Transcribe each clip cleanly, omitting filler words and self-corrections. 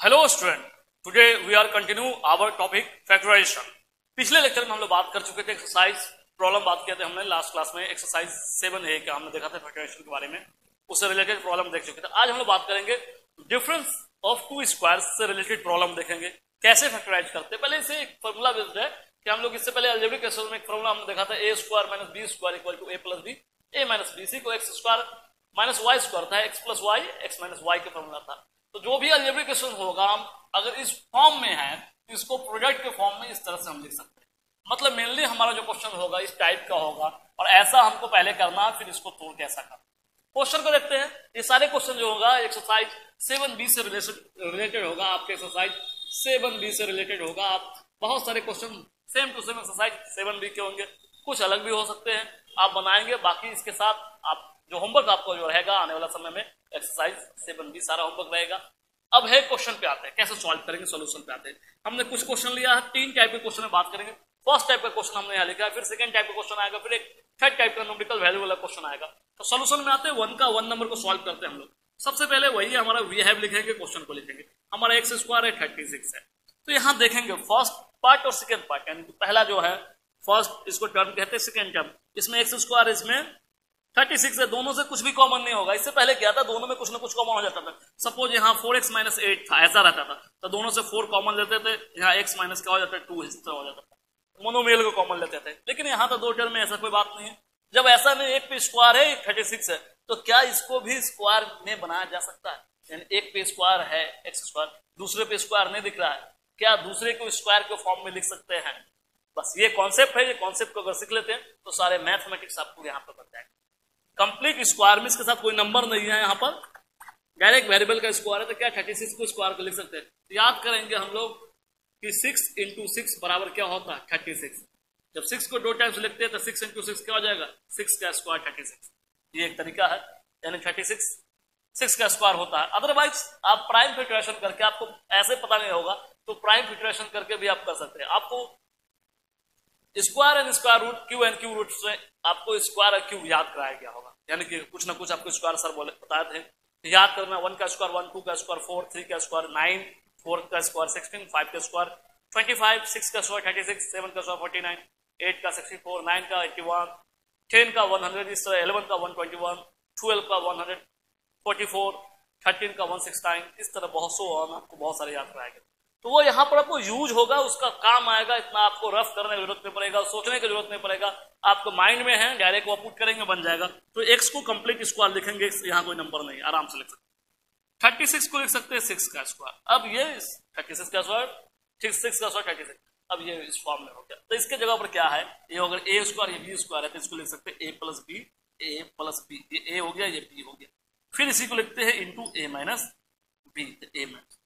Hello student, today we are continue our topic factorisation. पिछले lecture में हम लोग बात कर चुके थे एक्सरसाइज प्रॉब्लम बात किए थे हमने लास्ट क्लास में एक्सरसाइज 7A का हमने देखा था फैक्टराइजेशन के बारे में, उससे रिलेटेड प्रॉब्लम देख चुके थे। आज हम लोग बात करेंगे डिफरेंस ऑफ टू स्क्वायर्स से रिलेटेड प्रॉब्लम देखेंगे, कैसे फैक्टराइज करते हैं। पहले इसे एक फॉर्मूला बेस्ड है कि हम लोग इससे पहले अलजेब्रिक केसेस में एक फॉर्मूला हमने देखा था ए square minus B square equal to A plus B, A minus B सी को X square minus Y square था, X plus Y x minus Y का फॉर्मूला था। तो जो भी अलजेब्रिक क्वेश्चन होगा हम अगर इस फॉर्म में है तो इसको प्रोडक्ट के फॉर्म में इस तरह से हम लिख सकते हैं। मतलब मेनली हमारा जो क्वेश्चन होगा इस टाइप का होगा और ऐसा हमको पहले करना फिर इसको तोड़ के ऐसा करना। क्वेश्चन को देखते हैं। ये सारे क्वेश्चन जो होगा एक्सरसाइज 7B से रिलेटेड होगा, आपके एक्सरसाइज 7B से रिलेटेड होगा। आप बहुत सारे question same to same exercise 7B के होंगे, कुछ अलग भी हो सकते हैं, आप बनाएंगे। बाकी इसके साथ आप जो होमवर्क आपको जो रहेगा आने वाला समय में एक्सरसाइज 7B सारा होमवर्क रहेगा। अब है क्वेश्चन पे आते हैं, कैसे सॉल्व करेंगे, सॉल्यूशन पे आते हैं। हमने कुछ क्वेश्चन लिया है, 3 टाइप के क्वेश्चन में बात करेंगे। फर्स्ट टाइप का क्वेश्चन हमने यहाँ लिखा है, फिर सेकंड टाइप का क्वेश्चन आएगा, फिर एक थर्ड टाइप का न्यूमेरिकल वैल्यू वाला क्वेश्चन आएगा। तो सॉल्यूशन में आते हैं 1 का 1 नंबर को सॉल्व करते हैं हम लोग। सबसे पहले वही हमारा वी हैव लिखेंगे, क्वेश्चन को लिखेंगे। हमारा एक्स स्क्वायर है 36 है। तो यहाँ देखेंगे फर्स्ट पार्ट और सेकेंड पार्ट, यानी पहला जो है फर्स्ट इसको टर्म कहते हैं, सेकेंड टर्म इसमें एक्स स्क्वायर इसमें 36 है, दोनों से कुछ भी कॉमन नहीं होगा। इससे पहले क्या था, दोनों में कुछ ना कुछ कॉमन हो जाता था। सपोज यहाँ 4x माइनस 8 था, ऐसा रहता था तो दोनों से 4 कॉमन लेते थे, यहाँ x माइनस क्या हो जाता है 2 इस तरह हो जाता था, मोनोमियल को कॉमन लेते थे। लेकिन यहाँ तो दो टर्म में ऐसा कोई बात नहीं है। जब ऐसा नहीं, एक पे स्क्वायर है 36 है, तो क्या इसको भी स्क्वायर में बनाया जा सकता है? यानी एक पे स्क्वायर है एक्स स्क्वायर, दूसरे पे स्क्वायर नहीं दिख रहा है, क्या दूसरे को स्क्वायर के फॉर्म में लिख सकते हैं? बस ये कॉन्सेप्ट है। ये कॉन्सेप्ट को अगर सीख लेते हैं तो सारे मैथमेटिक्स आपको यहाँ पर बन जाएगा। कंप्लीट स्क्वायर में इसके साथ कोई नंबर नहीं है, यहाँ पर डायरेक्ट वेरिएबल का स्क्वायर है, तो क्या 36 को स्क्वायर को लिख सकते हैं? तो याद करेंगे हम लोग कि 6 इंटू 6 बराबर क्या होता है 36। जब 6 को 2 टाइम्स लिखते हैं तो 6 इंटू 6 क्या हो जाएगा 6 का स्क्वायर 36। ये एक तरीका है, यानी 36 6 का स्क्वायर होता है। अदरवाइज आप प्राइम फैक्टराइजेशन करके, आपको ऐसे पता नहीं होगा तो प्राइम फैक्टराइजेशन करके भी आप कर सकते हैं। आपको square and square root, cube and cube root से आपको स्क्वायर और क्यूब याद कराया गया होगा, यानी कि कुछ ना कुछ आपको स्क्वायर सर बोले बताए थे, याद करना। 1 का स्क्वायर 1, 2 का स्क्वायर 4, 3 का स्क्वायर 9, 4 का स्क्वायर 16, 5 का स्क्वायर 25, 6 का स्क्वायर 36, 7 का स्क्वायर 49, 8 का 64, 9 का 81, 10 का 100, इस तरह 11 का 121, 12 का 144, 13 का 169, इस तरह बहुत सो आपको बहुत सारे याद कराएंगे। तो वो यहाँ पर आपको यूज होगा, उसका काम आएगा। इतना आपको रफ करने की जरूरत नहीं पड़ेगा, सोचने की जरूरत नहीं पड़ेगा, आपको माइंड में है, डायरेक्ट वो पुट करेंगे बन जाएगा। तो एक्स को कंप्लीट स्क्वायर लिखेंगे, यहाँ कोई नंबर नहीं, आराम से लिख सकते। 36 को लिख सकते हैं 6 का स्क्वायर। अब ये 36 का स्क्वायर 6 का स्क्वायर 36, अब ये इस फॉर्म में हो गया। तो इसके जगह पर क्या है, ये अगर ए स्क्वायर ये बी स्क्वायर है तो इसको लिख सकते हैं ए प्लस बी, ये ए हो गया, ये बी हो गया। फिर इसी को लिखते हैं into a minus b, A minus.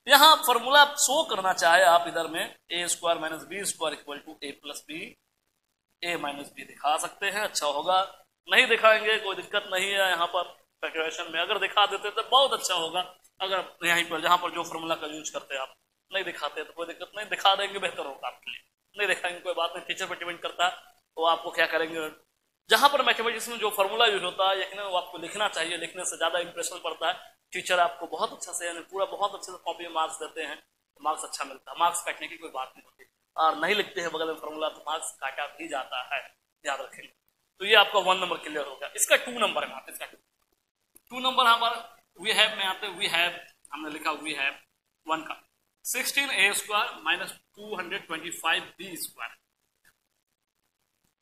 यहां फॉर्मूला आप शो करना चाहे आप इधर में a square minus B square equal to A plus B, A minus b दिखा सकते हैं, अच्छा होगा। नहीं दिखाएंगे कोई दिक्कत नहीं है, यहाँ पर फैक्टराइजेशन में अगर दिखा देते तो बहुत अच्छा होगा। अगर यहीं पर जहां पर जो फॉर्मूला का यूज करते हैं आप नहीं दिखाते तो कोई दिक्कत नहीं, दिखा देंगे बेहतर होगा आपके लिए। नहीं दिखाएंगे कोई बात नहीं, टीचर पर डिपेंड करता है वो आपको क्या करेंगे। जहां पर मैथमेटिक्स में जो फॉर्मूला यूज होता है यकीनन वो आपको लिखना चाहिए, लिखने से ज्यादा इंप्रेशन पड़ता है। टीचर आपको बहुत अच्छा से, यानी पूरा बहुत अच्छे से कॉपी में मार्क्स देते हैं, मार्क्स अच्छा मिलता है। मार्क्स काटने की कोई बात नहीं होती, और नहीं लिखते हैं बगल में फॉर्मूला तो मार्क्स काटा भी जाता है, याद रखेंगे। तो ये आपका 1 नंबर क्लियर हो गया। इसका 2 नंबर में आते, इसका 2 नंबर हमारा वी हैव में आते। वी हैव हमने लिखा वी हैव 1 का 16a square minus 225b square.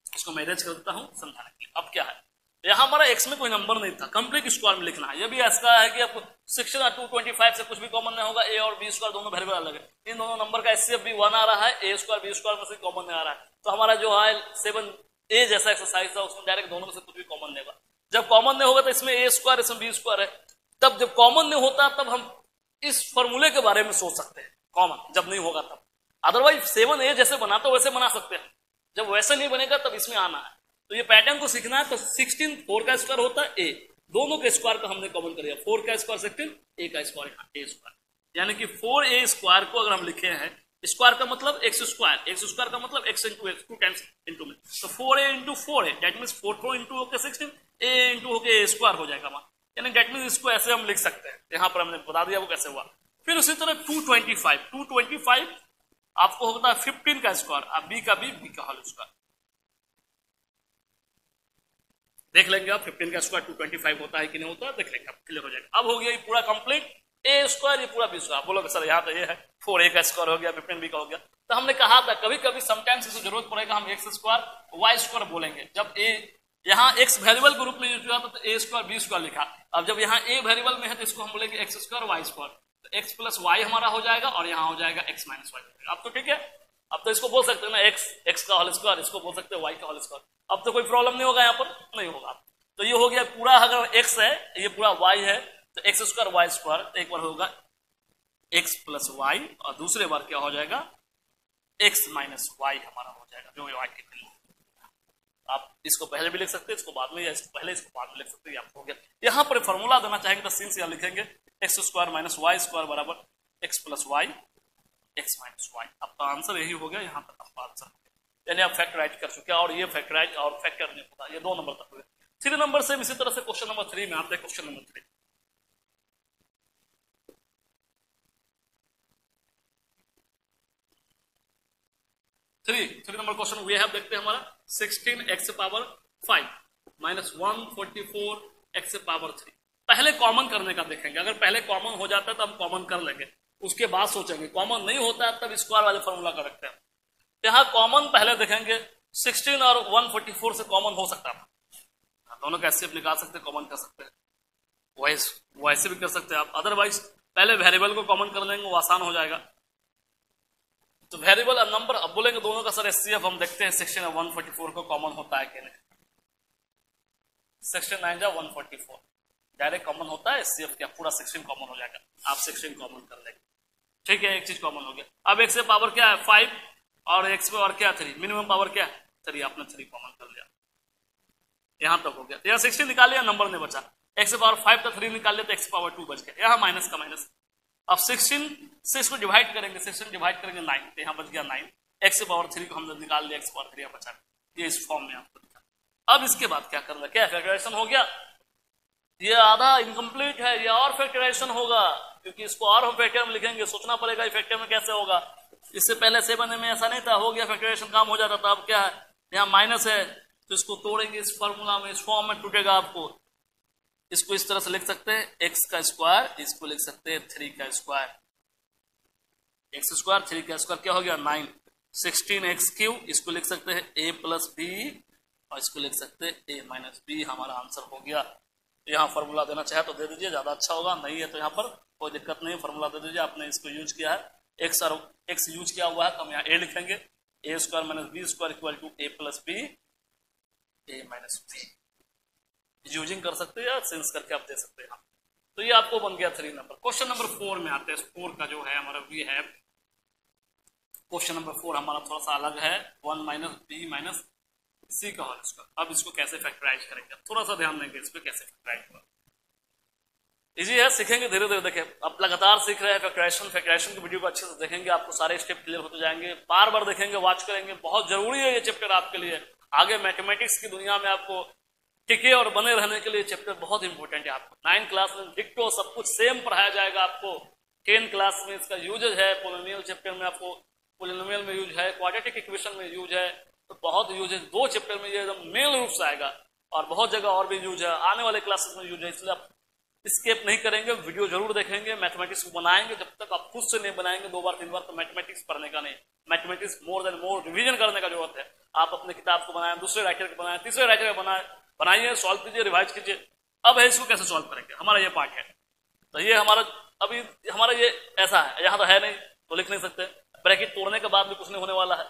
इसको मैं अरेंज कर देता हूं समझाने के लिए। अब क्या है, यहाँ हमारा x में कोई नंबर नहीं था, कंप्लीट स्क्वायर में लिखना है। ये भी ऐसा है कि आपको 16 और 225 से कुछ भी कॉमन नहीं होगा, a और b स्क्वायर दोनों वेरिएबल अलग है। इन दोनों नंबर का एचसीएफ भी 1 आ रहा है, a स्क्वायर b स्क्वायर में से कॉमन नहीं आ रहा है। तो हमारा जो है 7a जैसा एक्सरसाइज था उसमें डायरेक्ट दोनों में से कुछ भी कॉमन नहीं होगा। जब कॉमन नहीं होगा तो इसमें a स्क्वायर इसमें b स्क्वायर है, तब जब कॉमन नहीं होता तब हम इस फॉर्मूले के बारे में सोच सकते हैं, कॉमन जब नहीं होगा तब। अदरवाइज 7a जैसे बनाते वैसे बना सकते हैं, जब वैसे नहीं बनेगा तब इसमें आना है। तो ये पैटर्न को सीखना है। तो 16 4 का स्क्वायर होता है a, दोनों के स्क्वायर को हमने कॉमन कर लिया, 4 का स्क्वायर 16, a का स्क्वायर a स्क्वायर, यानी कि 4a स्क्वायर को अगर हम लिखे हैं, स्क्वायर का मतलब x स्क्वायर का मतलब x into x 2 times into में, तो 4a into 4a that mean 4 into होकर 16, a इंटू होकर a स्क्वायर हो जाएगा, यानी दैट मीन इसको ऐसे हम लिख सकते हैं। यहाँ पर हमने बता दिया वो कैसे हुआ। फिर उसी तरह 225 आपको होता है 15 का स्क्वायर, अब बी का होल स्क्वायर देख लेंगे आप। 15 का स्क्वायर 225 होता है कि नहीं होता है देख लेंगे, आप क्लियर हो जाएगा। अब हो गया ये पूरा कंप्लीट ए स्क्वायर, ये पूरा बी स्क्वायर। बोलोगे सर यहाँ तो ये है 4a का स्क्वायर हो गया, 15b का हो गया। तो हमने कहा था कभी कभी समटाइम्स इसे जरूरत पड़ेगा हम एक्स स्क्वायर वाई स्क्वायर बोलेंगे। जब ए यहाँ एक्स वेरिएबल के रूप में यूज हुआ तो ए स्क्वायर बी स्क्वायर लिखा, अब जब यहाँ ए वेरिएबल में है तो इसको हम बोलेंगे एक्स स्क्वायर वाई स्क्वायर, तो एक्स प्लस वाई हमारा हो जाएगा और यहाँ हो जाएगा एक्स माइनस वाई। अब तो ठीक है, अब तो इसको बोल सकते हैं ना एक्स का होल स्क्वायर, इसको बोल सकते हैं वाई का होल स्क्वायर। अब तो कोई प्रॉब्लम नहीं होगा, यहाँ पर नहीं होगा। तो ये हो गया पूरा, अगर एक्स है ये पूरा वाई है तो एक्स स्क्वायर वाई स्क्वायर, तो एक बार होगा एक्स प्लस वाई और दूसरे बार क्या हो जाएगा एक्स माइनस वाई हमारा हो जाएगा, जो वाई के वैल्यू। आप इसको पहले भी लिख सकते हैं, इसको बाद में, या इसको पहले इसको बाद में लिख सकते हैं, आपको हो गया। यहाँ पर फॉर्मूला देना चाहेंगे तो सिंस यहाँ लिखेंगे x square minus Y square बराबर x plus Y x minus y. आपका आंसर यही हो गया, यहाँ तक आपका आंसर हो गया, यानी आप फैक्टराइज कर चुके हैं। और ये फैक्टराइज और फैक्टर नहीं होता, ये 2 नंबर तक हो गया। 3 नंबर से इसी तरह से क्वेश्चन नंबर 3 में आते हैं। Question number 3 3 number question we have, देखते हैं हमारा 16x power 5 minus 144x power 3। पहले कॉमन करने का देखेंगे, अगर पहले कॉमन हो जाता है तो हम कॉमन कर लेंगे, उसके बाद सोचेंगे। कॉमन नहीं होता है तब स्क्वायर वाले फॉर्मूला का रखते हैं। यहाँ कॉमन पहले देखेंगे, 16 और 144 से कॉमन हो सकता है, दोनों कैसे निकाल सकते हैं, कॉमन कर सकते हैं, वैसे भी कर सकते हैं आप। अदरवाइज पहले वेरिएबल को कॉमन कर लेंगे, वो आसान हो जाएगा। तो वेरिएबल और नंबर, अब बोलेंगे दोनों का सर एचसीएफ हम देखते हैं 16 और 144 को कॉमन होता है कि नहीं। 16 9 जा 144 डायरेक्ट कॉमन होता है, एचसीएफ क्या पूरा 16 कॉमन हो जाएगा, आप 16 कॉमन कर लेंगे, ठीक है, एक चीज कॉमन हो गया। अब एक्स से पावर क्या है 5 और एक्स पे और क्या 3, मिनिमम पावर क्या है 3, आपने 3 कॉमन कर लिया, यहां तक हो गया। तो यहाँ 16 निकाल लिया, नंबर नहीं बचा। एक्स पावर 5 तो 3 निकाल लिया तो एक्स पावर 2 बच गया, यहाँ माइनस का माइनस। अब 16 से इसको डिवाइड करेंगे, 16 डिवाइड करेंगे 9, तो यहाँ बच गया 9। एक्स पावर 3 को हमने निकाल लिया, एक्स पावर 3 बचा, ये इस फॉर्म में आपको दिखा। अब इसके बाद क्या करना, क्या फैक्टराइजेशन हो गया, ये आधा इनकम्प्लीट है, ये और फैक्टराइजेशन होगा, क्योंकि इसको और हम फैक्टर में लिखेंगे, सोचना पड़ेगा फैक्टर में कैसे होगा। इससे पहले 7 में ऐसा नहीं था, हो गया फैक्टराइजेशन काम हो जाता था। अब क्या है, यहाँ माइनस है तो इसको तोड़ेंगे इस फॉर्मूला में, इस फॉर्म में टूटेगा। आपको इसको इस तरह से लिख सकते हैं एक्स का स्क्वायर, इसको लिख सकते हैं 3 का स्क्वायर, एक्स स्क्वायर 3 का स्क्वायर क्या हो गया 9, 16x क्यूब, इसको लिख सकते हैं a प्लस बी और इसको लिख सकते हैं a माइनस बी, हमारा आंसर हो गया। यहाँ फॉर्मूला देना चाहे तो दे दीजिए, ज्यादा अच्छा होगा, नहीं है तो यहाँ पर कोई दिक्कत नहीं, फॉर्मूला दे दीजिए। आपने इसको यूज किया है, एक्स और एक्स यूज किया हुआ है तो हम यहाँ a लिखेंगे, a square minus B square equal to a plus b a minus b, using कर सकते हैं या सेंस करके आप दे सकते हैं। तो ये आपको बन गया 3 नंबर। क्वेश्चन नंबर 4 में आते हैं। 4 का जो है हमारा वी है, क्वेश्चन नंबर 4 हमारा थोड़ा सा अलग है, 1 माइनस बी माइनस सी का होल स्क्वायर। अब इसको कैसे फैक्टराइज करेंगे, थोड़ा सा ध्यान देंगे इस पे कैसे फैक्टराइज होगा। इजी है, सीखेंगे धीरे धीरे। देखें आप लगातार सीख रहे हैं फैक्टराइजेशन की वीडियो को अच्छे से देखेंगे, आपको सारे स्टेप क्लियर होते जाएंगे, बार बार देखेंगे, वॉच करेंगे, बहुत जरूरी है ये चैप्टर आपके लिए। आगे मैथमेटिक्स की दुनिया में आपको टिके और बने रहने के लिए चैप्टर बहुत इंपॉर्टेंट है। आपको 9 क्लास में डिक्टो सब कुछ सेम पढ़ाया जाएगा आपको। 10 क्लास में इसका यूजेज है, पोलिनोमियल चैप्टर में आपको पोलिनोमियल में यूज है, क्वाड्रेटिक इक्वेशन में यूज है, तो बहुत यूज है। 2 चैप्टर में ये एकदम मेन रूप से आएगा और बहुत जगह और भी यूज है, आने वाले क्लासेस में यूज है। इसलिए आप स्किप नहीं करेंगे, वीडियो जरूर देखेंगे, मैथमेटिक्स को बनाएंगे। जब तक आप खुद से नहीं बनाएंगे 2 बार 3 बार तो मैथमेटिक्स पढ़ने का नहीं, मैथमेटिक्स मोर देन मोर रिवीजन करने का जरूरत है। आप अपने किताब को बनाएं, दूसरे राइटर को बनाएं, तीसरे राइटर को बनाइए, सॉल्व कीजिए, रिवाइज कीजिए। अब है इसको कैसे सॉल्व करेंगे, हमारा ये पार्ट है। तो ये हमारा अभी हमारा ये ऐसा है, यहाँ तो है नहीं तो लिख नहीं सकते। ब्रैकेट तोड़ने के बाद भी कुछ नहीं होने वाला है,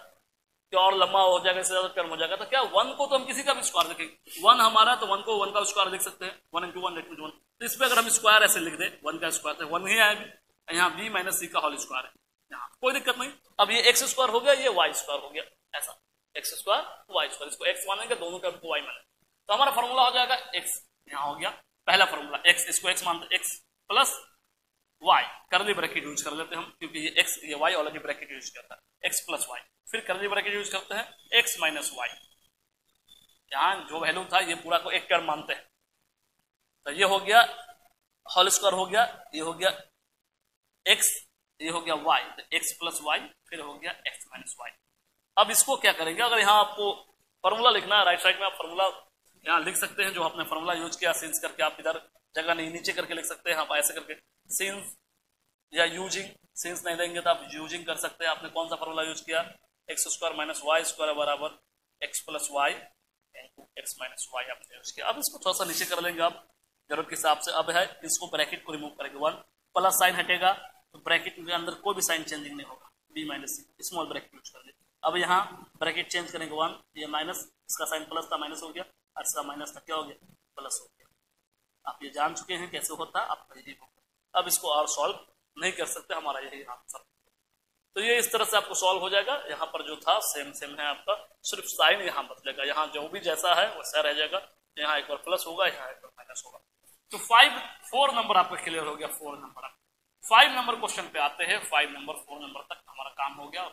कि और लंबा हो जाएगा, इससे ज्यादा टर्म हो जाएगा। तो क्या 1 को तो हम किसी का भी स्क्वायर देखेंगे, 1 हमारा तो 1 को 1 का स्क्वायर देख सकते हैं, 1 into 1 = 1। तो इस पर अगर हम स्क्वायर ऐसे लिख दें 1 का स्क्वायर तो 1 ही आएगा। यहाँ b माइनस सी का होल स्क्वायर है, यहाँ कोई दिक्कत नहीं। अब ये एक्स स्क्वायर हो गया, ये वाई स्क्वायर हो गया, ऐसा एक्स स्क्वायर वाई स्क्वायर, इसको एक्स मानेंगे, दोनों का वाई मानेंगे, तो हमारा फॉर्मूला हो जाएगा एक्स। यहाँ हो गया पहला फॉर्मूला एक्स, इसको एक्स मानते x plus y, curly bracket use कर लेते हैं हम, क्योंकि ये एक्स ये वाई ऑलरेडी ब्रैकेट यूज करता है, एक्स प्लस वाई। फिर करली ब्रैकेट यूज करते हैं एक्स माइनस वाई, यहाँ जो वैल्यू था ये पूरा को एक टर्म मानते हैं। तो ये हो गया होल स्क्वायर हो गया, ये हो गया एक्स, ये हो गया वाई, तो एक्स प्लस वाई, फिर हो गया एक्स माइनस वाई। अब इसको क्या करेंगे, अगर यहाँ आपको फॉर्मूला लिखना है, राइट साइड में आप फॉर्मूला यहाँ लिख सकते हैं, जो आपने फॉर्मूला यूज किया सिंस करके, आप इधर जगह नहीं नीचे करके लिख सकते हैं, आप ऐसे करके सिंस या यूजिंग, सिंस नहीं देंगे तो आप यूजिंग कर सकते हैं। आपने कौन सा फॉर्मूला यूज किया, x square minus Y square बराबर x plus y into x minus y आपने यूज किया। अब इसको थोड़ा सा नीचे कर लेंगे आप जरूरत के हिसाब से। अब है इसको ब्रैकेट को रिमूव करेंगे, वन प्लस साइन हटेगा तो ब्रैकेट के अंदर कोई भी साइन चेंजिंग नहीं होगा, बी माइनस सी, स्मॉल ब्रैकेट यूज कर लेंगे। अब यहाँ ब्रैकेट चेंज करेंगे, वन, ये माइनस, इसका साइन प्लस था माइनस हो गया, और इसका माइनस था क्या हो गया, प्लस हो गया। आप ये जान चुके हैं कैसे होता है, आपका यही होगा। अब इसको और सॉल्व नहीं कर सकते, हमारा यही आंसर। तो ये इस तरह से आपको सॉल्व हो जाएगा। यहाँ पर जो था सेम सेम है आपका, सिर्फ साइन यहाँ बदलेगा, यहाँ जो भी जैसा है वैसा रह जाएगा, यहाँ एक बार प्लस होगा, यहाँ एक बार माइनस होगा। तो 4 नंबर आपका क्लियर हो गया, 4 नंबर। 5 नंबर क्वेश्चन पे आते हैं, 5 नंबर 4 नंबर तक हमारा काम हो गया,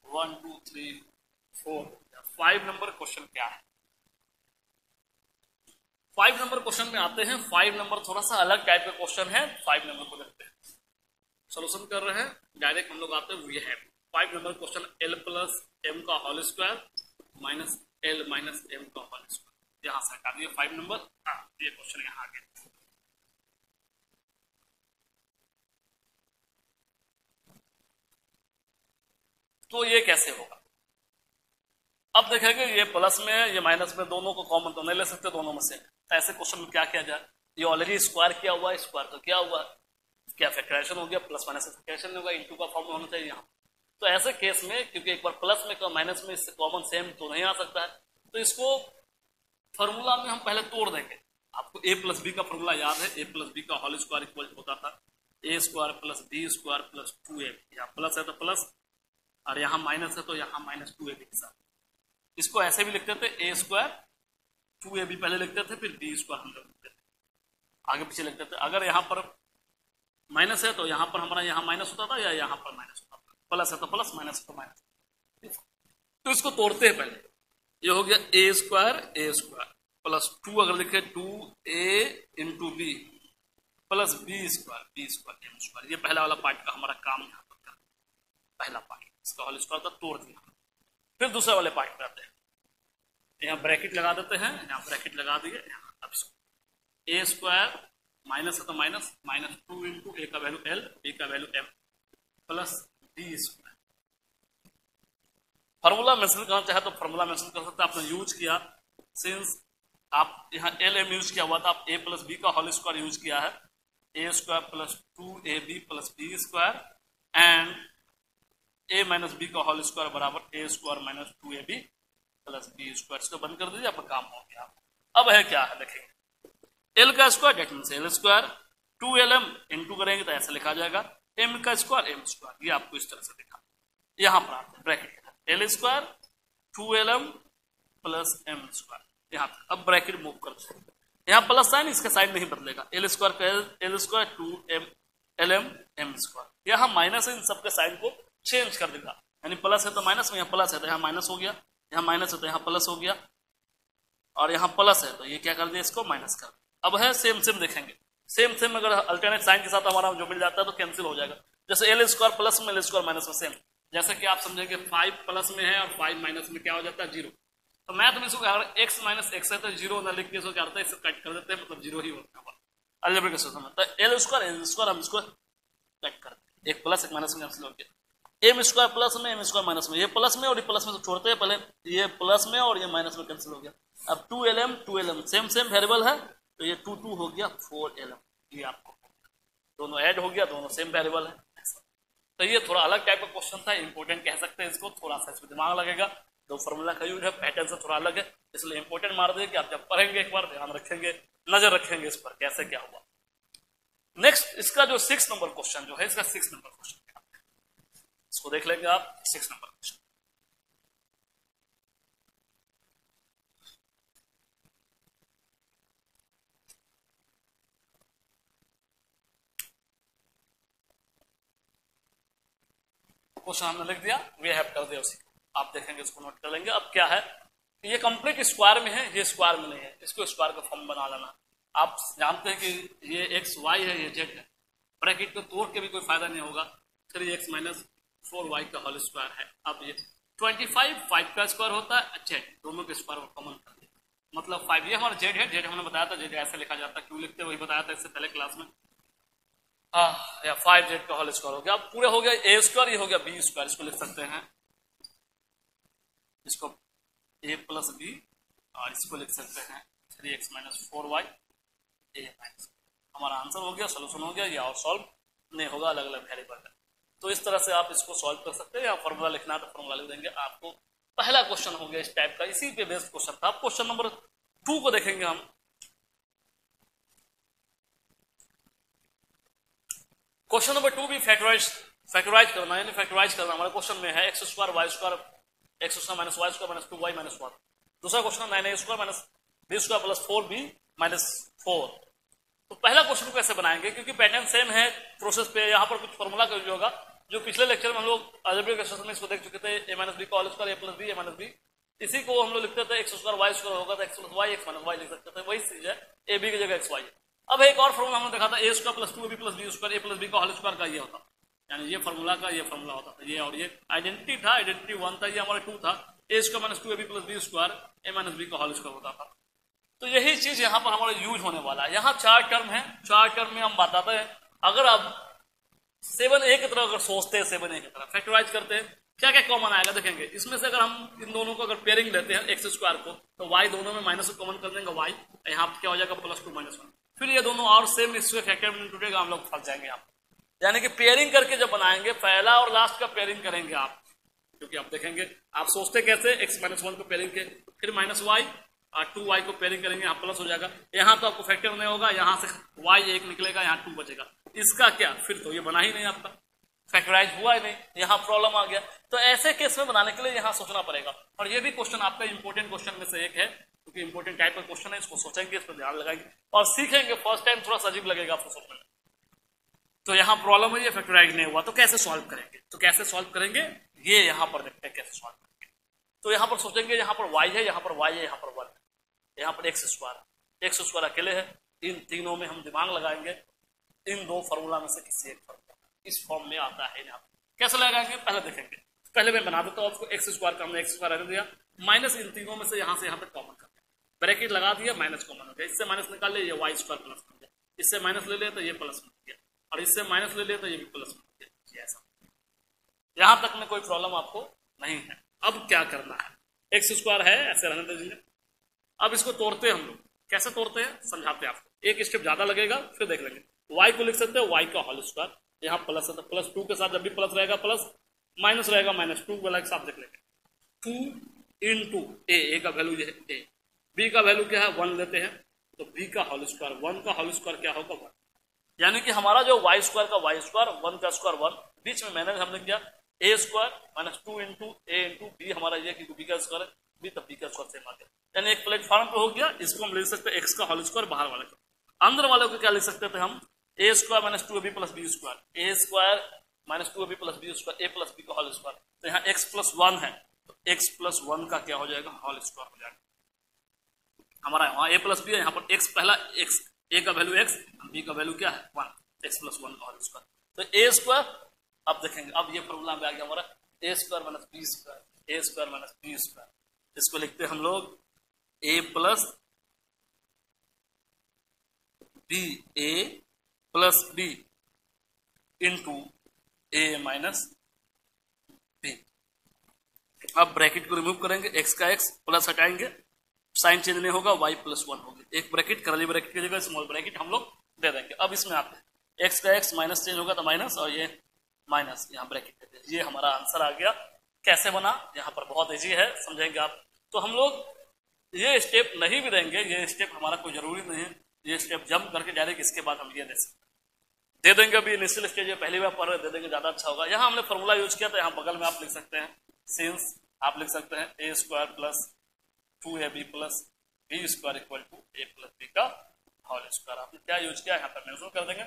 1 2 3 4। 5 नंबर क्वेश्चन क्या है, 5 नंबर क्वेश्चन में आते हैं। 5 नंबर थोड़ा सा अलग टाइप का क्वेश्चन है। 5 नंबर को देखते हैं, सोल्यूशन कर रहे हैं, डायरेक्ट हम लोग आते हैं। We have 5 number question, l plus m का whole square minus l minus m का होल स्क्वायर, यहां से हटा दिए 5 नंबर। ये क्वेश्चन यहाँ आ गया। तो ये कैसे होगा, अब देखेंगे, ये प्लस में ये माइनस में, दोनों को कॉमन तो नहीं ले सकते दोनों में से। तो ऐसे क्वेश्चन में क्या किया जाए, ये ऑलरेडी स्क्वायर किया हुआ है, स्क्वायर तो क्या हुआ, क्या फैक्टराइजेशन हो गया, प्लस माइनस फैक्टराइजेशन होगा, इनटू का फॉर्म में होना चाहिए यहाँ। तो ऐसे केस में, क्योंकि एक बार प्लस में माइनस में इससे कॉमन सेम तो नहीं आ सकता है, तो इसको फॉर्मूला में हम पहले तोड़ देंगे। आपको ए प्लस बी का फॉर्मूला याद है, ए प्लस बी का होल स्क्वायर इक्वल होता था ए square plus b square plus 2ab। यहाँ प्लस है तो प्लस, और यहाँ माइनस है तो यहाँ माइनस 2ab के साथ। इसको ऐसे भी लिखते थे, ए स्क्वायर 2ab पहले लिखते थे, फिर बी स्क्वायर हम लोग लिखते थे, आगे पीछे लिखते थे। अगर यहाँ पर माइनस है तो यहाँ पर हमारा यहाँ माइनस होता था, या यहाँ पर माइनस होता था, प्लस है तो प्लस, माइनस है तो माइनस। तो इसको तोड़ते हैं पहले, ये हो गया ए स्क्वायर प्लस 2, अगर लिखे 2a into b plus b square m square. ये पहला वाला पार्ट का हमारा काम यहाँ पर था, पहला पार्ट इसका होल स्क्वायर था, तोड़ दिया। फिर दूसरे वाले पार्ट पे आते हैं, यहाँ ब्रैकेट लगा देते हैं, यहाँ ब्रैकेट लगा दिए। अब इसको ए स्क्वायर माइनस है तो माइनस, माइनस 2 इंटू ए का वैल्यू एल, बी का value m plus d square. Formula mention करना चाहे तो फॉर्मूला मेंशन कर सकते हैं, आपने यूज किया, सिंस आप यहाँ एल एम यूज किया हुआ था, आप ए प्लस बी का होल स्क्वायर यूज किया है, a square plus 2ab plus b square and a minus b का होल स्क्वायर बराबर a square minus 2ab plus b square. इसको बंद कर दीजिए, आपका काम हो गया। अब है क्या है, देखेंगे एल का square that means L square, 2lm into करेंगे तो ऐसा लिखा जाएगा, एम का स्क्वायर एम स्क्वायर। ये आपको इस तरह से दिखा, यहां पर आते हैं bracket l square 2lm plus m square, यहाँ तक। अब ब्रैकेट मूव करते हैं, यहाँ प्लस साइन, इसका साइन नहीं बदलेगा, एल स्क्वायर का l square 2lm m square. यहाँ माइनस है, इन सबके साइन को चेंज कर देगा, यानी प्लस है तो माइनस में, यहाँ प्लस है तो यहाँ माइनस हो गया, यहाँ माइनस है तो यहाँ प्लस हो गया, और यहाँ प्लस है तो ये क्या कर दिया, इसको माइनस कर दिया। अब है सेम सेम देखेंगे, सेम सेम अगर अल्टरनेट साइन के साथ हमारा जो मिल जाता है तो कैंसिल हो जाएगा। जैसे एल स्क्वायर प्लस में, एल स्क्वायर माइनस में, सेम जैसे कि आप समझेंगे 5 प्लस में है और 5 माइनस में क्या हो जाता है, 0। तो मैथ में इसको अगर x माइनस एक्स है तो 0 ना लिख के इसको क्या होता है, इसे कट कर देते हैं, मतलब 0 ही होता है अलजेब्रिक सिस्टम में। तो एल स्क्वायर हम इसको कट कर देते हैं, एक प्लस एक माइनस में कैंसिल हो गया, एम स्क्वायर प्लस में एम स्क्वायर माइनस में, ये प्लस में और ये प्लस में तो छोड़ते हैं पहले, ये प्लस में और ये माइनस में कैंसिल हो गया। अब 2lm सेम सेम वेरिएबल है तो ये 2 हो गया 4lm, ये आपको दोनों ऐड हो गया, दोनों सेम वेरिएबल है। तो ये थोड़ा अलग टाइप का क्वेश्चन था, इंपॉर्टेंट कह सकते हैं इसको, थोड़ा सा इसमें दिमाग लगेगा, दो फॉर्मूला का यूज है, पैटर्न से थोड़ा अलग है, इसलिए इंपॉर्टेंट मार दे कि आप जब पढ़ेंगे एक बार ध्यान रखेंगे, नजर रखेंगे इस पर कैसे क्या हुआ। नेक्स्ट इसका जो 6 नंबर क्वेश्चन जो है, इसका 6 नंबर क्वेश्चन क्या है, इसको देख लेंगे आप। 6 नंबर क्वेश्चन, क्वेश्चन हमने लिख दिया, वी हैव कर दिया उसी, आप देखेंगे इसको नोट कर लेंगे। अब क्या है, ये कंप्लीट स्क्वायर में है, ये स्क्वायर में नहीं है, इसको स्क्वायर का फॉर्म बना लेना। आप जानते हैं कि ये एक्स वाई है, ये जेड है, ब्रैकेट को तोड़ के भी कोई फायदा नहीं होगा। 3x माइनस 4y का होल स्क्वायर है। अब ये 25 5 का स्क्वायर होता है, अच्छा दोनों के स्क्वायर कॉमन कर दिया, मतलब 5। ये हमारा जेड है, जेड हमने बताया था, जेड ऐसे लिखा जाता है, क्यों लिखते वही बताया था इससे पहले क्लास में। या 5z का होल स्क्वायर हो गया। अब पूरा हो गया ए स्क्वायर, ये हो गया बी स्क्वायर। इसको लिख सकते हैं, इसको a प्लस बी, और इसको लिख सकते हैं 3x minus 4y a minus. हमारा आंसर हो गया, सोल्यूशन हो गया। ये और सॉल्व नहीं होगा, अलग अलग वेरिएबल है। तो इस तरह से आप इसको सॉल्व कर सकते हैं, या फॉर्मूला लिखना है तो फॉर्मूला लिख देंगे। आपको पहला क्वेश्चन हो गया इस टाइप का, इसी पे बेस्ड क्वेश्चन था। क्वेश्चन नंबर 2 को देखेंगे हम। क्वेश्चन नंबर 2 भी फैक्टराइज करना, यानी फैक्टराइज करना हमारे क्वेश्चन में है। X square y square, x square minus Y square minus 2y minus 1। दूसरा question 9a square minus B square plus 4b minus 4। तो पहला क्वेश्चन को कैसे बनाएंगे, क्योंकि पैटर्न सेम है प्रोसेस पे। यहाँ पर कुछ फॉर्मूला का यूज होगा, जो पिछले लेक्चर में हम लोग अलजेब्रिक एक्सप्रेशन में इसको देख चुके थे। a माइनस बी का whole square a plus b a minus b, इसी को हम लोग लिखते थे एक्स स्क्वायर वाई स्क्वायर होगा तो x plus Y x minus y लिख सकते थे। वही चीज है, ए बी की जगह एक्स वाई। अब एक और फॉर्मूला हमने देखा था, ए square plus 2b plus b square a plus b का होल स्क्वायर का ये होता, यानी ये फॉर्मूला का ये फॉर्मूला होता था। ये और ये आइडेंटिटी था, आइडेंटिटी 1 था, ये हमारा 2 था। ए square minus 2ab plus b square a minus b का होल स्क्वायर होता था। तो यही चीज यहाँ पर हमारा यूज होने वाला है। यहाँ 4 टर्म है, 4 टर्म में हम बताते हैं। अगर आप 7a की तरह अगर सोचते हैं, 7a की तरह फैक्टराइज करते हैं, क्या क्या कॉमन आएगा देखेंगे। इसमें से अगर हम इन दोनों को अगर पेयरिंग लेते हैं एक्स स्क्वायर को, तो y दोनों में माइनस को कॉमन कर देंगे y, यहाँ क्या हो जाएगा प्लस 2 माइनस 1। फिर ये दोनों और सेम इससे फैक्टर में टूटेगा, हम लोग फंस जाएंगे यहाँ। यानी कि पेयरिंग करके जब बनाएंगे, पहला और लास्ट का पेयरिंग करेंगे आप, क्योंकि आप देखेंगे आप सोचते कैसे x माइनस 1 को पेयरिंग के, फिर माइनस वाई और 2y को पेयरिंग करेंगे, यहाँ प्लस हो जाएगा। यहाँ तो आपको फैक्टर नहीं होगा, यहाँ से y एक निकलेगा, यहाँ 2 बचेगा। इसका क्या, फिर तो ये बना ही नहीं, आपका फैक्टराइज हुआ ही नहीं, यहाँ प्रॉब्लम आ गया। तो ऐसे केस में बनाने के लिए यहाँ सोचना पड़ेगा। और ये भी क्वेश्चन आपका इंपॉर्टेंट क्वेश्चन में से एक है, क्योंकि इंपॉर्टेंट टाइप का क्वेश्चन है। इसको सोचेंगे, इस पर ध्यान लगाएंगे और सीखेंगे। फर्स्ट टाइम थोड़ा सा अजीब लगेगा आपको सोचने में। तो यहाँ प्रॉब्लम है, ये फैक्टराइज नहीं हुआ, तो कैसे सॉल्व करेंगे। तो कैसे सॉल्व करेंगे ये यहाँ पर देखते हैं कैसे सॉल्व करेंगे। तो यहाँ पर सोचेंगे, यहाँ पर y है, यहाँ पर y है, यहाँ पर 1 है, यहाँ पर एक्स स्क्वायर अकेले है। इन तीनों में हम दिमाग लगाएंगे, इन दो फॉर्मूला में से किसी एक फॉर्मूला इस फॉर्म में आता है। यहाँ कैसे लगाएंगे पहले देखेंगे। पहले मैं बना देता हूँ आपको। एक्स स्क्वायर का हमने एक्स स्क्वायर रहने दिया, माइनस इन तीनों में से यहाँ से यहाँ पे कॉमन कर दिया, ब्रैकेट लगा दिया, माइनस कॉमन हो गया। इससे माइनस निकाल लिया, ये वाई स्क्वायर प्लस बन गया। इससे माइनस ले लिया तो ये प्लस बन गया, और इससे माइनस ले लिया तो ये भी प्लस बन गया। ऐसा यहाँ तक में कोई प्रॉब्लम आपको नहीं है। अब क्या करना है, एक्स स्क्वायर है ऐसे रहने दीजिए। अब इसको तोड़ते हैं हम लोग। कैसे तोड़ते हैं समझाते हैं आपको, एक स्टेप ज्यादा लगेगा, फिर देख लेंगे। y को लिख सकते हैं y का होल स्क्वायर, यहाँ प्लस है तो प्लस 2 के साथ जब भी प्लस रहेगा प्लस, माइनस रहेगा माइनस, 2 वाला के साथ देख लेंगे। 2 इंटू ए का वैल्यू ये है a, b का वैल्यू क्या है 1 लेते हैं, तो b का होल स्क्वायर, 1 का होल स्क्वायर क्या होगा 1। यानी कि हमारा जो y स्क्वायर का y स्क्वायर, 1 का स्क्वायर 1, बीच में मैंने हमने किया a square minus 2 into a into b, हमारा ये क्योंकि b का स्क्वायर है, b तब b का स्क्वायर सेम आ गया। यानी एक प्लेटफॉर्म पे हो गया। इसको हम लिख सकते हैं x का होल स्क्वायर, बाहर वाले को। अंदर वाले को क्या लिख सकते थे हम, a square minus 2ab plus b square, a square minus 2ab plus b square, a plus b का होल स्क्वायर। तो यहाँ x प्लस 1 है, तो x प्लस 1 का क्या हो जाएगा होल स्क्वायर हो जाएगा हमारा। वहाँ a प्लस बी है, यहाँ पर x पहला x, a का वैल्यू x, b का वैल्यू क्या है 1, x प्लस 1 का होल स्क्वायर। तो a स्क्वायर, अब देखेंगे, अब ये फॉर्मूला में आ गया हमारा a square minus B square, a square minus B square. इसको लिखते हैं हम लोग a plus b, a plus b into a minus b. अब ब्रैकेट को रिमूव करेंगे, x का x प्लस हटाएंगे, साइन चेंज नहीं होगा, y प्लस 1 होगी। एक ब्रैकेट करली ब्रैकेट की जगह स्मॉल ब्रैकेट हम लोग दे देंगे। अब इसमें आते हैं, x का x माइनस चेंज होगा तो माइनस, और ये माइनस, यहाँ ब्रैकेट देते हैं। ये हमारा आंसर आ गया। कैसे बना, यहाँ पर बहुत इजी है, समझेंगे आप। तो हम लोग ये स्टेप नहीं भी देंगे, ये स्टेप हमारा कोई जरूरी नहीं है। ये स्टेप जंप करके डायरेक्ट इसके बाद हम ये दे देंगे। अभी इनिशियल स्टेज है, पहली बार पढ़ रहे, दे देंगे, ज्यादा अच्छा होगा। यहाँ हमने फॉर्मूला यूज किया, तो यहाँ बगल में आप लिख सकते हैं सिंस, आप लिख सकते हैं a square plus 2ab plus b square equal to a plus b का होल स्क्वायर। आपने क्या यूज किया यहाँ पर मेंशन कर देंगे,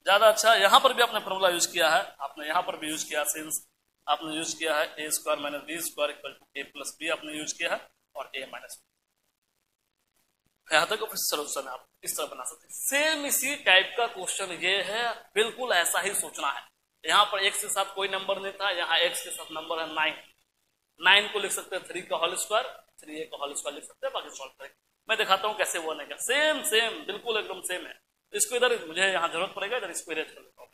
ज्यादा अच्छा। यहाँ पर भी आपने फॉर्मूला यूज किया है, आपने यहाँ पर भी यूज किया सिंस, आपने यूज किया है a square minus B square equal to a plus b आपने यूज किया है, और a माइनस। यहाँ तक फिर सोल्यूशन आप इस तरह बना सकते हैं। सेम इसी टाइप का क्वेश्चन ये है, बिल्कुल ऐसा ही सोचना है। यहाँ पर x के साथ कोई नंबर नहीं था, यहाँ x के साथ नंबर है 9। 9 को लिख सकते हैं 3 का होल स्क्वायर, 3a का होल स्क्वायर लिख सकते हैं, बाकी सॉल्व करेंगे। मैं दिखाता हूँ कैसे वो बनेगा। सेम सेम बिल्कुल एकदम सेम है। इसको इधर मुझे यहाँ जरूरत पड़ेगा, इधर इसको इरेज कर लेता हूँ।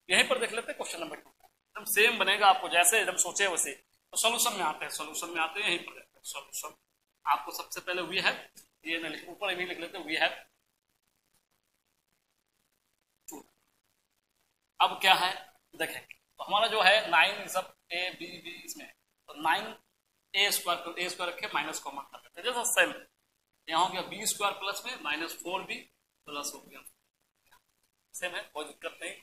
यहीं पर देख लेते हैं क्वेश्चन नंबर 2, एकदम सेम बनेगा, आपको जैसे एकदम सोचे वैसे। तो सोल्यूशन में आते हैं, सोल्यूशन में आते हैं, यहीं पर सोल्यूशन। आपको सबसे पहले वी है, ये ना लिख, ऊपर भी लिख लेते हैं वी है। अब क्या है देखेंगे, तो हमारा जो है 9 सब ए बी बी इसमें, तो 9 ए स्क्वायर रखे, माइनस कॉमन कर देते हैं, जैसा सेम यहाँ हो गया बी स्क्वायर प्लस में माइनस 4b प्लस हो गया, सेम है, कोई दिक्कत नहीं।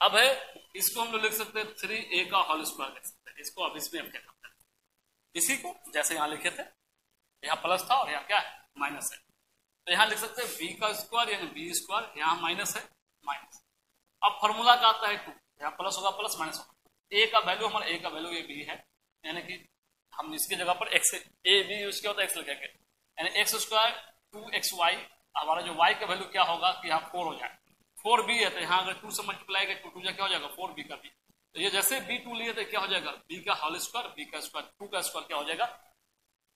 अब है इसको हम लोग लिख सकते हैं 3a का होल स्क्वायर लिख सकते हैं। इसको अब इसमें हम क्या करते हैं, इसी को जैसे यहाँ लिखे थे, यहाँ प्लस था और यहाँ क्या है माइनस है, तो यहाँ लिख सकते हैं b का स्क्वायर यानी बी स्क्वायर, यहाँ माइनस है माइनस। अब फॉर्मूला का आता है 2, यहाँ प्लस होगा प्लस माइनस होगा। ए का वैल्यू हमारा, ए का वैल्यू ये बी है, यानी कि हम इसकी जगह पर एक्स ए बी यूज किया होता है, एक्स लिखेंगे, यानी एक्स स्क्वायर 2xy। हमारा जो y का वैल्यू क्या होगा कि यहाँ 4 हो जाए, 4b है, तो यहाँ अगर 2 से मल्टीप्लाई करें 2 क्या हो जाएगा 4b का b। तो ये जैसे b2 लिए तो क्या हो जाएगा b का होल स्क्वायर, b का स्क्वायर, 2 का स्क्वायर क्या हो जाएगा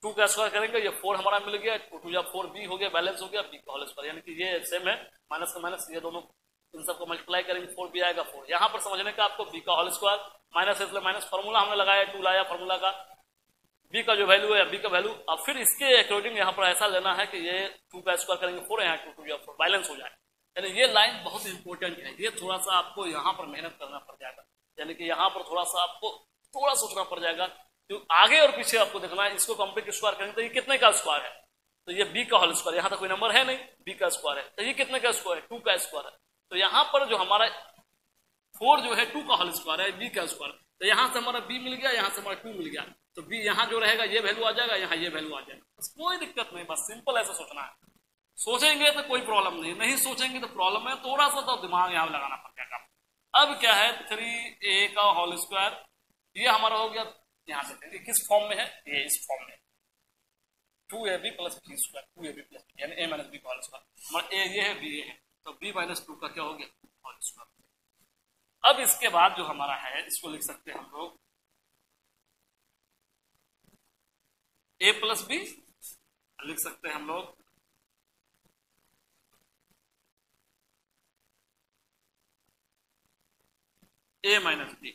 2 का स्क्वायर करेंगे, ये 4 हमारा मिल गया, 2 4b हो गया, बैलेंस हो गया b का होल स्क्वायर, यानी कि ये सेम है, माइनस का माइनस, ये दोनों इन सबको मल्टीप्लाई करेंगे 4b आएगा 4। यहाँ पर समझने का आपको b का होल स्क्वायर माइनस है, इसलिए माइनस, फॉर्मूला हमने लगाया 2 लाया फॉर्मूला का, b का जो वैल्यू है b का वैल्यू। अब फिर इसके अकॉर्डिंग यहाँ पर ऐसा लेना है कि ये 2 का स्क्वायर करेंगे 4, यहाँ 2 या 4 बैलेंस हो जाए। यानी ये लाइन बहुत इंपॉर्टेंट है, ये थोड़ा सा आपको यहाँ पर मेहनत करना पड़ जाएगा, यानी कि यहाँ पर थोड़ा सा आपको थोड़ा सोचना पड़ जाएगा, क्यों आगे और पीछे आपको देखना है। इसको कंप्लीट स्क्वायर करेंगे तो ये कितने का स्क्वायर है, तो ये b का होल स्क्वायर, यहाँ तो कोई नंबर है नहीं, b का स्क्वायर है, तो ये कितने का स्क्वायर है 2 का स्क्वायर है। तो यहाँ पर जो हमारा 4 जो है 2 का होल स्क्वायर है, b का स्क्वायर, तो यहाँ से हमारा b मिल गया, यहाँ से हमारा 2 मिल गया, तो b यहाँ जो रहेगा ये वैल्यू आ जाएगा, यहाँ ये वैल्यू आ जाएगा, बस कोई दिक्कत नहीं, बस सिंपल ऐसा सोचना है। सोचेंगे तो कोई प्रॉब्लम नहीं, नहीं सोचेंगे तो प्रॉब्लम है, थोड़ा सा तो दिमाग यहाँ लगाना पड़ जाएगा। अब क्या है 3a का होल स्क्वायर, ये हमारा हो गया, यहाँ से किस फॉर्म में है, ये इस फॉर्म में 2ab plus b square, 2ab plus b यानी a माइनस b का होल स्क्वायर, हमारा a ये है b ये है, तो b माइनस 2 का क्या हो गया होल स्क्वायर। अब इसके बाद जो हमारा है इसको लिख सकते हैं हम लोग a प्लस b, लिख सकते हैं हम लोग a माइनस b,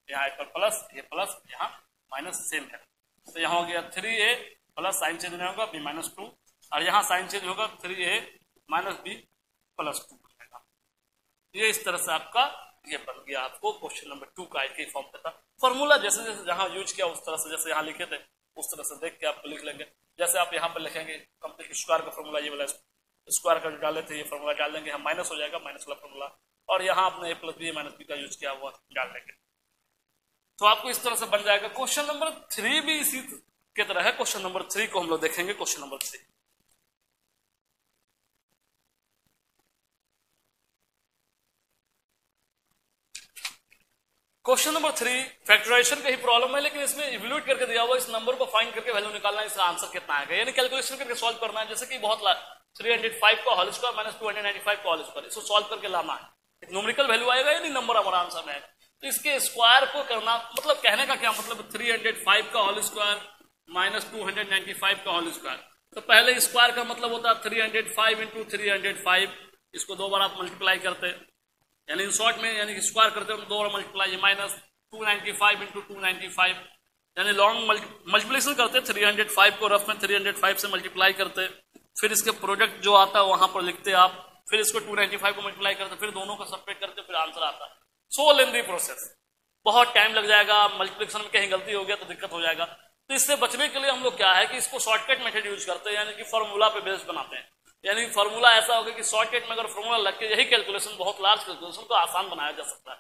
यहाँ एक प्लस, ये प्लस, यहाँ माइनस, सेम है, तो यहाँ हो गया 3a प्लस, साइन चेंज नहीं होगा b माइनस 2, और यहाँ साइन चेंज होगा 3a माइनस b प्लस 2 हो जाएगा। ये इस तरह से आपका ये बन गया, आपको क्वेश्चन नंबर 2 का एक ही फॉर्म पे था। फॉर्मूला जैसे जैसे जहां यूज किया उस तरह से, जैसे यहाँ लिखे थे उस तरह से देख के आप लिख लेंगे। जैसे आप यहाँ पर लिखेंगे कंप्लीट स्क्वायर का फॉर्मूला, ये वाला स्क्वायर का डाले थे, ये फॉर्मूला डाल देंगे, हम माइनस हो जाएगा माइनस वाला फॉर्मूला, और यहाँ आपने a plus b minus b का यूज किया हुआ डाल देंगे, तो आपको इस तरह से बन जाएगा। क्वेश्चन नंबर 3 भी इसी की तरह है। क्वेश्चन नंबर 3 को हम लोग देखेंगे। Question number 3, question number 3 factorisation का ही प्रॉब्लम है, लेकिन इसमें इवैल्यूएट करके दिया हुआ, इस नंबर को फाइंड करके वैल्यू निकालना है, इसका आंसर कितना आएगा, यानी कैलकुलेशन करके सॉल्व करना है। जैसे कि बहुत 305 का होल स्क्वायर माइनस 295 का होल स्क्वायर, इसको सॉल्व करके लाना है, एक न्यूमेरिकल वैल्यू आएगा, यानी नंबर हमारा आंसर में आएगा। तो इसके स्क्वायर को करना, मतलब कहने का क्या मतलब, 305 का होल स्क्वायर माइनस 295 का होल स्क्वायर, तो पहले स्क्वायर का मतलब होता है 305 इंटू 305, इसको 2 बार आप मल्टीप्लाई करते हैं, यानी इन शॉर्ट में यानी स्क्वायर करते हैं 2 बार मल्टीप्लाई, माइनस 295 इंटू 295, यानी लॉन्ग मल्टीप्लिकेशन करते हैं, 305 को रफ में 305 से मल्टीप्लाई करते, फिर इसके प्रोडक्ट जो आता है वहां पर लिखते आप, फिर इसको 295 को मल्टीप्लाई करते, फिर दोनों का सेपरेट करते, फिर आंसर आता है। सो लेंदी प्रोसेस, बहुत टाइम लग जाएगा, मल्टीप्लिकेशन में कहीं गलती हो गया तो दिक्कत हो जाएगा। तो इससे बचने के लिए हम लोग क्या है कि इसको शॉर्टकट मेथड यूज करते हैं, यानी कि फॉर्मूला पे बेस्ड बनाते हैं, यानी फॉर्मूला ऐसा होगा कि शॉर्टकट में अगर फॉर्मूला लग के यही कैलकुलेशन, बहुत लार्ज कैलकुलेशन को आसान बनाया जा सकता है।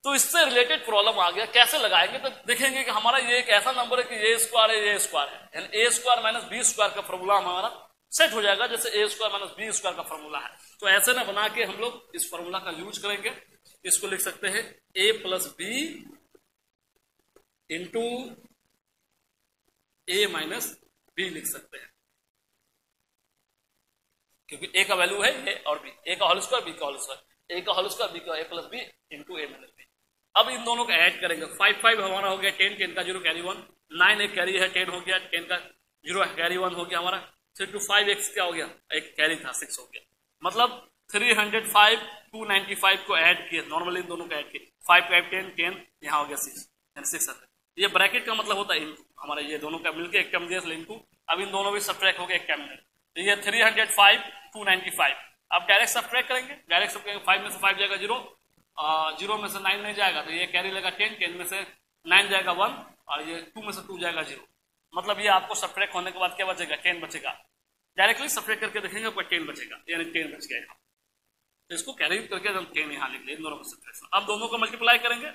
तो इससे रिलेटेड प्रॉब्लम आ गया, कैसे लगाएंगे, तो देखेंगे कि हमारा ये एक ऐसा नंबर है कि ए स्क्वायर है, ये स्क्वायर है, यानी ए स्क्वायर माइनस बी स्क्वायर का फॉर्मूला हमारा सेट हो जाएगा, जैसे ए स्क्वायर माइनस बी स्क्वायर का फॉर्मूला है। तो ऐसे ना बना के हम लोग इस फॉर्मूला का यूज करेंगे। इसको लिख सकते हैं ए plus b into a minus B लिख सकते हैं। क्योंकि ए का वैल्यू है ए और बी, ए का होल स्क्वायर बी का होल स्क्वायर, ए का होल स्क्वायर बी का ए plus b into a minus b. अब इन दोनों का ऐड करेंगे, 5 5 हमारा हो गया 10, 10 का 0 कैरी 1, 9 एक कैरी है 10 हो गया, 10 का 0 कैरी 1 हो गया हमारा, 3 to 5x क्या हो गया, एक कैरी था 6 हो गया। मतलब 305 295 को ऐड किए, नॉर्मली इन दोनों को ऐड किए, 5 5 10 10 यहाँ हो गया 6 यानी 600। ये ब्रैकेट का मतलब होता है इंटू, हमारे ये दोनों का मिलकर एक टर्म दिया इंटू, अब इन दोनों भी सब्ट्रैक्ट हो गया एक टर्म में, तो ये 305 295। अब डायरेक्ट सब्ट्रैक्ट करेंगे, डायरेक्ट सब करेंगे, 5 में से 5 जाएगा 0, 0 में से 9 नहीं जाएगा तो ये कैरी लेगा 10, 10 में से 9 जाएगा 1 और ये 2 में से 2 जाएगा 0। मतलब ये आपको सब्ट्रैक्ट होने के बाद क्या बचेगा, 10 बचेगा। डायरेक्टली सब्ट्रैक्ट करके देखेंगे कोई 10 बचेगा, यानी 10 बच गया यहाँ, तो इसको कैरी करके हम 10 यहाँ लिख लें इन दोनों को सब्ट्रैक्शन। अब दोनों को मल्टीप्लाई करेंगे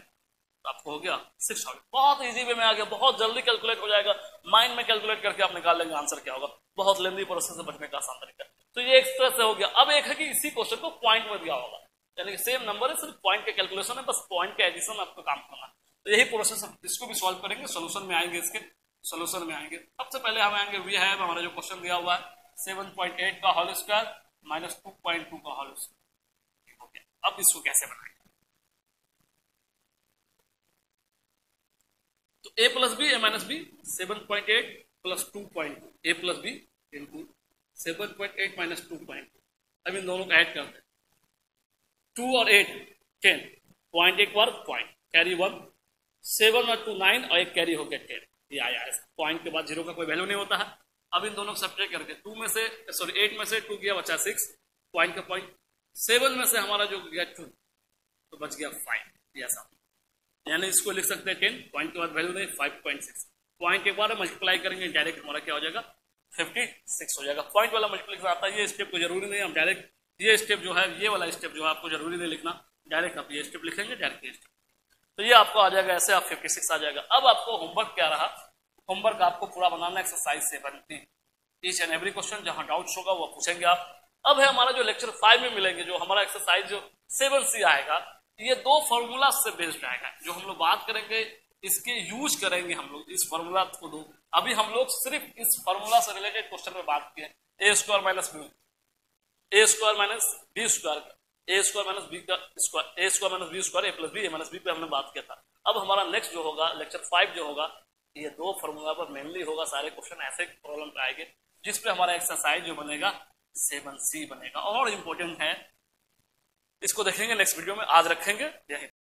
तो आपको हो गया 600। बहुत इजी वे में आ गया, बहुत जल्दी कैलकुलेट हो जाएगा, माइंड में कैलकुलेट करके आप निकाल लेंगे आंसर क्या होगा, बहुत लेंदी प्रोसेस से बचने का आसान तरीका। तो ये एक तरह से हो गया। अब एक है कि इसी क्वेश्चन को पॉइंट में दिया होगा, यानी कि सेम नंबर है, सिर्फ पॉइंट के कैलकुलेशन है, बस पॉइंट के एडिशन में आपको काम करना। तो यही प्रोसेस, इसको भी सॉल्व करेंगे, सोल्यूशन में आएंगे, इसके सोल्यूशन में आएंगे। सबसे पहले हम आएंगे, वी है हमारा जो क्वेश्चन दिया हुआ है 7.8 का होल स्क्वायर माइनस 2.2 का होल स्क्वायर हो गया। अब इसको कैसे बनाएंगे, तो a plus B A minus b 7.8 plus 2.2 a plus b into 7.8 minus 2.2। अब इन दोनों को ऐड करते हैं, 2 और 8 10, पॉइंट एक बार पॉइंट कैरी 1, 7 और 2 9 और एक कैरी हो गया 10, ये आया है। पॉइंट के बाद 0 का कोई वैल्यू नहीं होता है। अब इन दोनों को सब्ट्रैक्ट करके 8 में से 2 गया बचा 6, पॉइंट का पॉइंट, 7 में से हमारा जो गया 2 तो बच गया 5, ये ऐसा, यानी इसको लिख सकते हैं 10, पॉइंट के बाद वैल्यू नहीं 5.6, पॉइंट एक बार मल्टीप्लाई करेंगे डायरेक्ट हमारा क्या हो जाएगा 56 हो जाएगा। पॉइंट वाला मल्टीप्लिकेशन आता है, ये स्टेप को जरूरी नहीं, हम डायरेक्ट ये स्टेप जो है, ये वाला स्टेप जो है आपको जरूरी नहीं लिखना, डायरेक्ट आप ये स्टेप लिखेंगे, डायरेक्ट ये स्टेप, तो ये आपको आ जाएगा ऐसे, आप 56 आ जाएगा। अब आपको होमवर्क क्या रहा, होमवर्क आपको पूरा बनाना exercise 7 each and every question, जहां डाउट्स होगा वो पूछेंगे आप। अब है हमारा जो लेक्चर 5 में मिलेंगे, जो हमारा एक्सरसाइज जो 7C आएगा, ये 2 फॉर्मूला से बेस्ड आएगा, जो हम लोग बात करेंगे, इसके यूज करेंगे हम लोग इस फॉर्मूला को। दो अभी हम लोग सिर्फ इस फॉर्मूला से रिलेटेड क्वेश्चन में बात किए, ए स्क्वायर माइनस बी, ए स्क्वायर माइनस बी स्क्वायर, ए स्क्वायर माइनस बी का स्क्वायर, ए स्क्वायर माइनस बी स्क्वायर, ए प्लस बी ए माइनस बी पे हमने बात किया था। अब हमारा नेक्स्ट जो होगा लेक्चर 5 जो होगा, ये 2 फॉर्मूला पर मेनली होगा, सारे क्वेश्चन ऐसे प्रॉब्लम पे आएंगे जिसपे हमारा एक्सरसाइज जो बनेगा 7C बनेगा, और इंपॉर्टेंट है, इसको देखेंगे नेक्स्ट वीडियो में। आज रखेंगे, यही।